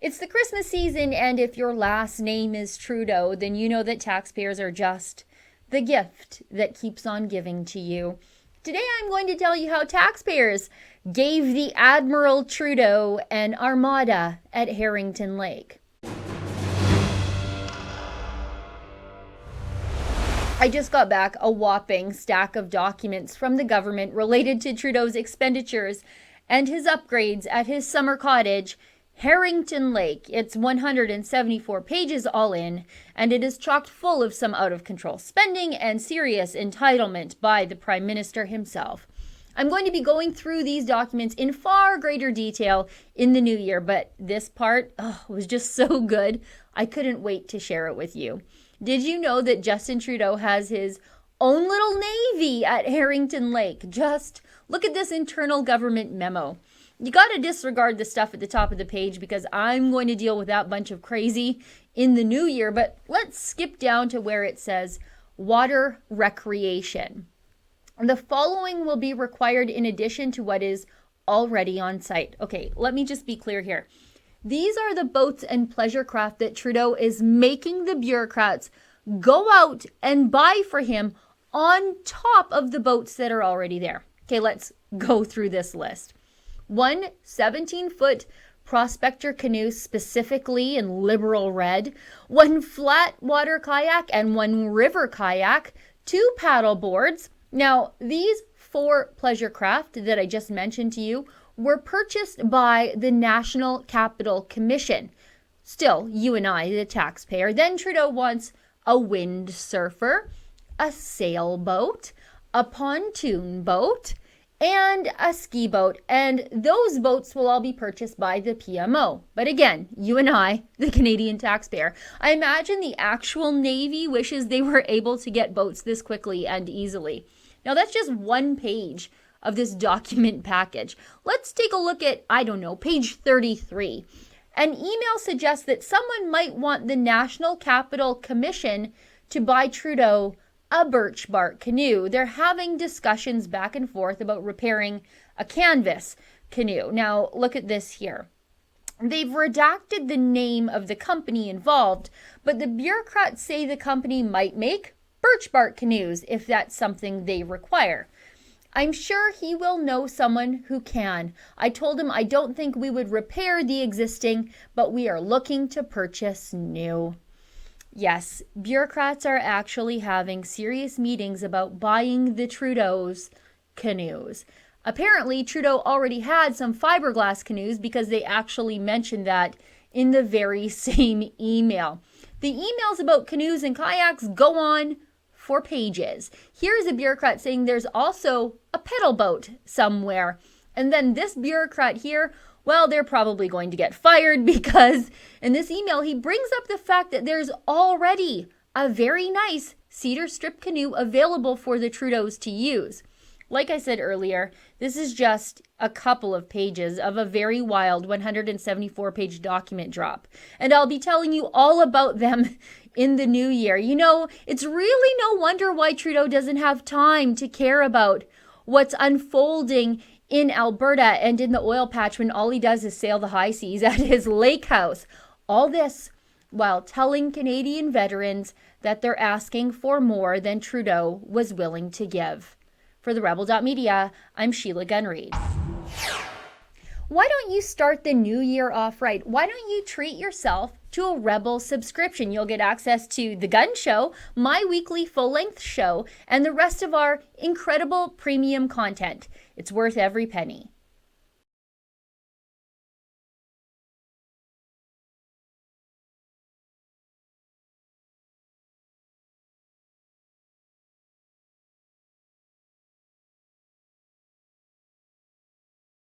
It's the Christmas season, and if your last name is Trudeau, then you know that taxpayers are just the gift that keeps on giving to you. Today I'm going to tell you how taxpayers gave the Admiral Trudeau an armada at Harrington Lake. I just got back a whopping stack of documents from the government related to Trudeau's expenditures and his upgrades at his summer cottage, Harrington Lake. It's 174 pages all in, and it is chocked full of some out-of-control spending and serious entitlement by the Prime Minister himself. I'm going to be going through these documents in far greater detail in the new year, but this part was just so good, I couldn't wait to share it with you. Did you know that Justin Trudeau has his own little navy at Harrington Lake? Just look at this internal government memo. You got to disregard the stuff at the top of the page because I'm going to deal with that bunch of crazy in the new year. But let's skip down to where it says water recreation. The following will be required in addition to what is already on site. Okay, let me just be clear here. These are the boats and pleasure craft that Trudeau is making the bureaucrats go out and buy for him on top of the boats that are already there. Okay, let's go through this list. 1 17-foot prospector canoe, specifically in liberal red, 1 flat water kayak and 1 river kayak, 2 paddle boards. Now, these 4 pleasure craft that I just mentioned to you were purchased by the National Capital Commission. Still, you and I, the taxpayer. Then Trudeau wants a windsurfer, a sailboat, a pontoon boat, and a ski boat, and those boats will all be purchased by the PMO. But again, you and I, the Canadian taxpayer, I imagine the actual Navy wishes they were able to get boats this quickly and easily. Now that's just one page of this document package. Let's take a look at, page 33. An email suggests that someone might want the National Capital Commission to buy Trudeau a birch bark canoe. They're having discussions back and forth about repairing a canvas canoe. Now, look at this here. They've redacted the name of the company involved, but the bureaucrats say the company might make birch bark canoes if that's something they require. I'm sure he will know someone who can. I told him I don't think we would repair the existing, but we are looking to purchase new. Yes, bureaucrats are actually having serious meetings about buying the Trudeau's canoes. Apparently, Trudeau already had some fiberglass canoes because they actually mentioned that in the very same email. The emails about canoes and kayaks go on for pages. Here's a bureaucrat saying there's also a pedal boat somewhere. And then this bureaucrat here, well, they're probably going to get fired because in this email, he brings up the fact that there's already a very nice cedar strip canoe available for the Trudeaus to use. Like I said earlier, this is just a couple of pages of a very wild 174-page document drop. And I'll be telling you all about them in the new year. You know, it's really no wonder why Trudeau doesn't have time to care about what's unfolding in Alberta and in the oil patch when all he does is sail the high seas at his lake house. All this while telling Canadian veterans that they're asking for more than Trudeau was willing to give. For the Rebel.media, I'm Sheila Gunn-Reid. Why don't you start the new year off right? Why don't you treat yourself to a Rebel subscription? You'll get access to The Gun Show, my weekly full-length show, and the rest of our incredible premium content. It's worth every penny.